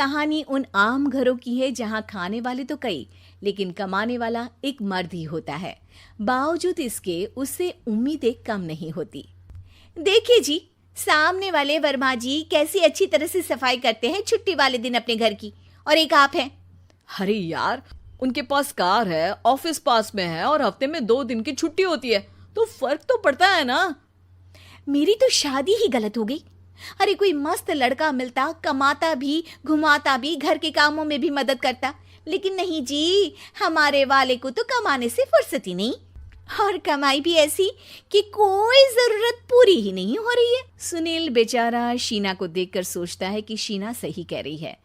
कहानी उन आम घरों की है जहां खाने वाले तो कई, लेकिन कमाने वाला एक मर्द ही होता है। बावजूद इसके उससे उम्मीदें कम नहीं होती। देखिए जी, सामने वाले वर्मा जी कैसी अच्छी तरह से सफाई करते हैं छुट्टी वाले दिन अपने घर की, और एक आप हैं। अरे यार, उनके पास कार है, ऑफिस पास में है और हफ्ते में 2 दिन की छुट्टी होती है, तो फर्क तो पड़ता है ना। मेरी तो शादी ही गलत हो गई। अरे कोई मस्त लड़का मिलता, कमाता भी, घुमाता भी, घर के कामों में भी मदद करता, लेकिन नहीं जी, हमारे वाले को तो कमाने से फुर्सत ही नहीं, और कमाई भी ऐसी कि कोई जरूरत पूरी ही नहीं हो रही है। सुनील बेचारा शीना को देखकर सोचता है कि शीना सही कह रही है।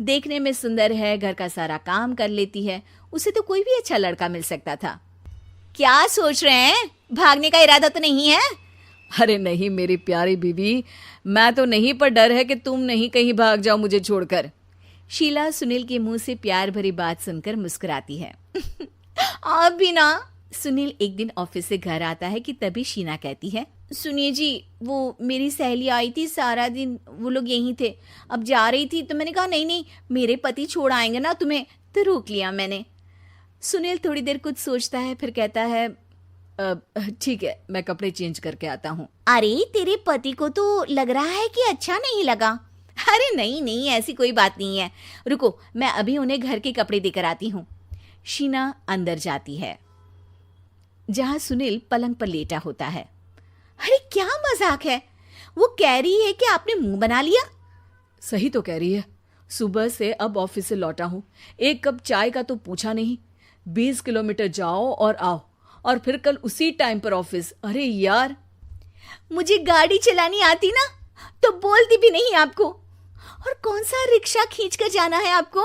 देखने में सुंदर है, घर का सारा काम कर लेती है, उसे तो कोई भी अच्छा लड़का मिल सकता था। क्या सोच रहे हैं? भागने का इरादा तो नहीं है? अरे नहीं मेरी प्यारी बीवी, मैं तो नहीं, पर डर है कि तुम नहीं कहीं भाग जाओ मुझे छोड़कर। शीला सुनील के मुंह से प्यार भरी बात सुनकर मुस्कुराती है। आप भी ना। सुनील एक दिन ऑफिस से घर आता है कि तभी शीना कहती है, सुनिए जी, वो मेरी सहेली आई थी, सारा दिन वो लोग यहीं थे, अब जा रही थी तो मैंने कहा नहीं नहीं, मेरे पति छोड़ आएंगे ना तुम्हें, तो रोक लिया मैंने। सुनील थोड़ी देर कुछ सोचता है, फिर कहता है, ठीक है, मैं कपड़े चेंज करके आता हूँ। अरे तेरे पति को तो लग रहा है कि अच्छा नहीं लगा। अरे नहीं नहीं, ऐसी कोई बात नहीं है, रुको मैं अभी उन्हें घर के कपड़े देकर आती हूँ। शीना अंदर जाती है जहां सुनील पलंग पर लेटा होता है। अरे क्या मजाक है, वो कह रही है कि आपने मुंह बना लिया। सही तो कह रही है, सुबह से अब ऑफिस से लौटा हूँ, एक कप चाय का तो पूछा नहीं, 20 किलोमीटर जाओ और आओ, और फिर कल उसी टाइम पर ऑफिस। अरे यार, मुझे गाड़ी चलानी आती ना तो बोलती भी नहीं आपको, और कौन सा रिक्शा खींच कर जाना है आपको।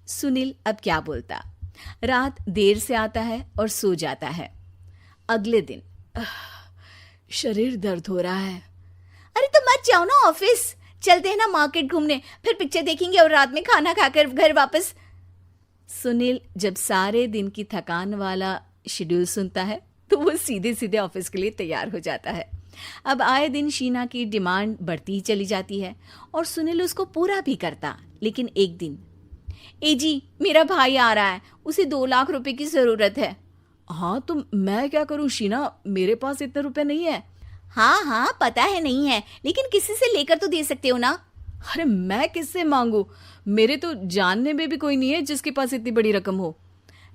सुनील अब क्या बोलता। रात देर से आता है और सो जाता है। अगले दिन शरीर दर्द हो रहा है। अरे तो मत जाओ ना ऑफिस, चलते हैं ना मार्केट घूमने, फिर पिक्चर देखेंगे और रात में खाना खाकर घर वापस। सुनील जब सारे दिन की थकान वाला शेड्यूल सुनता है तो वो सीधे सीधे ऑफिस के लिए तैयार हो जाता है। अब आए दिन शीना की डिमांड बढ़ती ही चली जाती है और सुनील उसको पूरा भी करता। लेकिन एक दिन, ए जी मेरा भाई आ रहा है, उसे 2 लाख रुपए की जरूरत है। हाँ तो मैं क्या करूं शीना, मेरे पास इतने रुपए नहीं है। हाँ हाँ पता है नहीं है, लेकिन किसी से लेकर तो दे सकते हो ना। अरे मैं किससे मांगू, मेरे तो जानने में भी कोई नहीं है जिसके पास इतनी बड़ी रकम हो।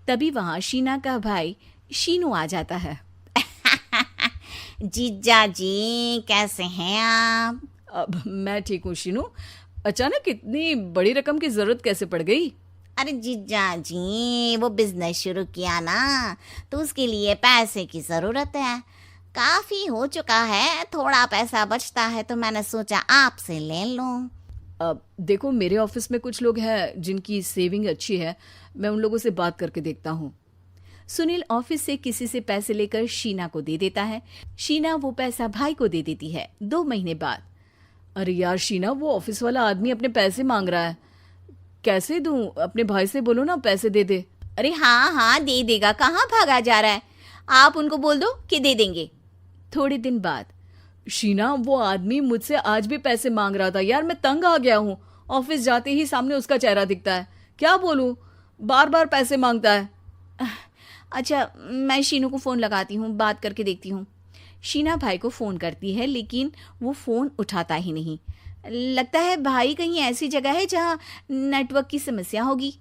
तभी वहां शीना का भाई शीनू आ जाता है। जीजा जी कैसे हैं आप? अब मैं ठीक हूँ शीनू, अचानक इतनी बड़ी रकम की जरूरत कैसे पड़ गई? अरे जीजा जी, वो बिजनेस शुरू किया ना, तो उसके लिए पैसे की जरूरत है, काफी हो चुका है, थोड़ा पैसा बचता है तो मैंने सोचा आपसे ले लूं। अब देखो, मेरे ऑफिस में कुछ लोग हैं जिनकी सेविंग अच्छी है, मैं उन लोगों से बात करके देखता हूँ। सुनील ऑफिस से किसी से पैसे लेकर शीना को दे देता है। शीना वो पैसा भाई को दे देती है 2 महीने बाद। अरे यार शीना, वो ऑफिस वाला आदमी अपने पैसे मांग रहा है, कैसे दूं? अपने भाई से बोलो ना पैसे दे दे। अरे हाँ हाँ दे देगा, कहाँ भागा जा रहा है, आप उनको बोल दो कि दे देंगे। थोड़े दिन बाद, शीना वो आदमी मुझसे आज भी पैसे मांग रहा था यार, मैं तंग आ गया हूँ, ऑफिस जाते ही सामने उसका चेहरा दिखता है, क्या बोलूं, बार बार पैसे मांगता है। अच्छा मैं शीनू को फ़ोन लगाती हूँ, बात करके देखती हूँ। शीना भाई को फ़ोन करती है लेकिन वो फ़ोन उठाता ही नहीं। लगता है भाई कहीं ऐसी जगह है जहाँ नेटवर्क की समस्या होगी।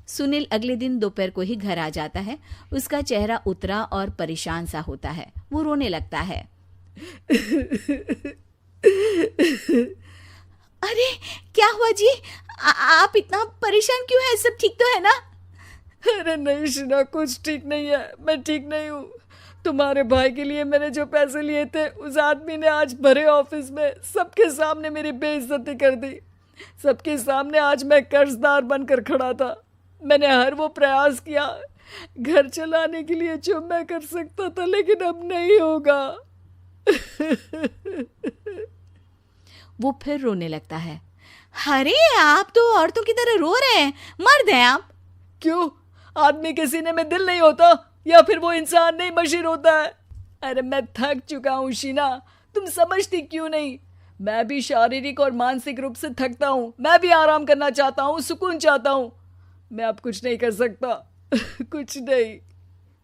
सुनील अगले दिन दोपहर को ही घर आ जाता है। उसका चेहरा उतरा और परेशान सा होता है। वो रोने लगता है। अरे क्या हुआ जी, आप इतना परेशान क्यों हैं? सब ठीक तो है ना? अरे नहीं शीना, कुछ ठीक नहीं है, मैं ठीक नहीं हूँ। तुम्हारे भाई के लिए मैंने जो पैसे लिए थे, उस आदमी ने आज भरे ऑफिस में सबके सामने मेरी बेइज्जती कर दी। सबके सामने आज मैं कर्जदार बनकर खड़ा था। मैंने हर वो प्रयास किया घर चलाने के लिए जो मैं कर सकता था, लेकिन अब नहीं होगा। वो फिर रोने लगता है। अरे आप तो औरतों की तरह रो रहे हैं, मर्द हैं आप। क्यों, आदमी के सीने में दिल नहीं होता, या फिर वो इंसान नहीं मशीन होता है? अरे मैं थक चुका हूँ शीना, तुम समझती क्यों नहीं? मैं भी शारीरिक और मानसिक रूप से थकता हूँ, मैं भी आराम करना चाहता हूँ, सुकून चाहता हूँ। मैं अब कुछ नहीं कर सकता। कुछ नहीं।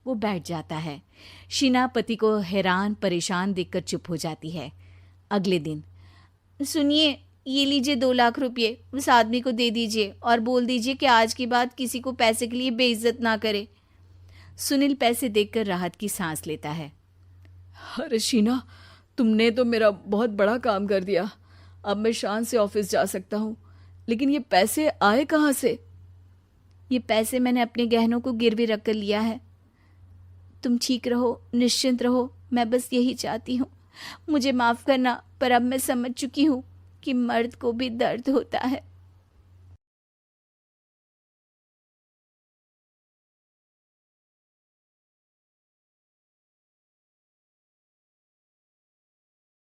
वो बैठ जाता है। शीना पति को हैरान परेशान देखकर चुप हो जाती है। अगले दिन, सुनिए, ये लीजिए 2 लाख रुपये, उस आदमी को दे दीजिए और बोल दीजिए कि आज के बाद किसी को पैसे के लिए बेइज्जत ना करे। सुनील पैसे देखकर राहत की सांस लेता है। अरे शीना, तुमने तो मेरा बहुत बड़ा काम कर दिया। अब मैं शान से ऑफिस जा सकता हूँ, लेकिन ये पैसे आए कहाँ से? ये पैसे मैंने अपने गहनों को गिरवी रख कर लिया है। तुम ठीक रहो, निश्चिंत रहो, मैं बस यही चाहती हूँ। मुझे माफ़ करना, पर अब मैं समझ चुकी हूँ कि मर्द को भी दर्द होता है।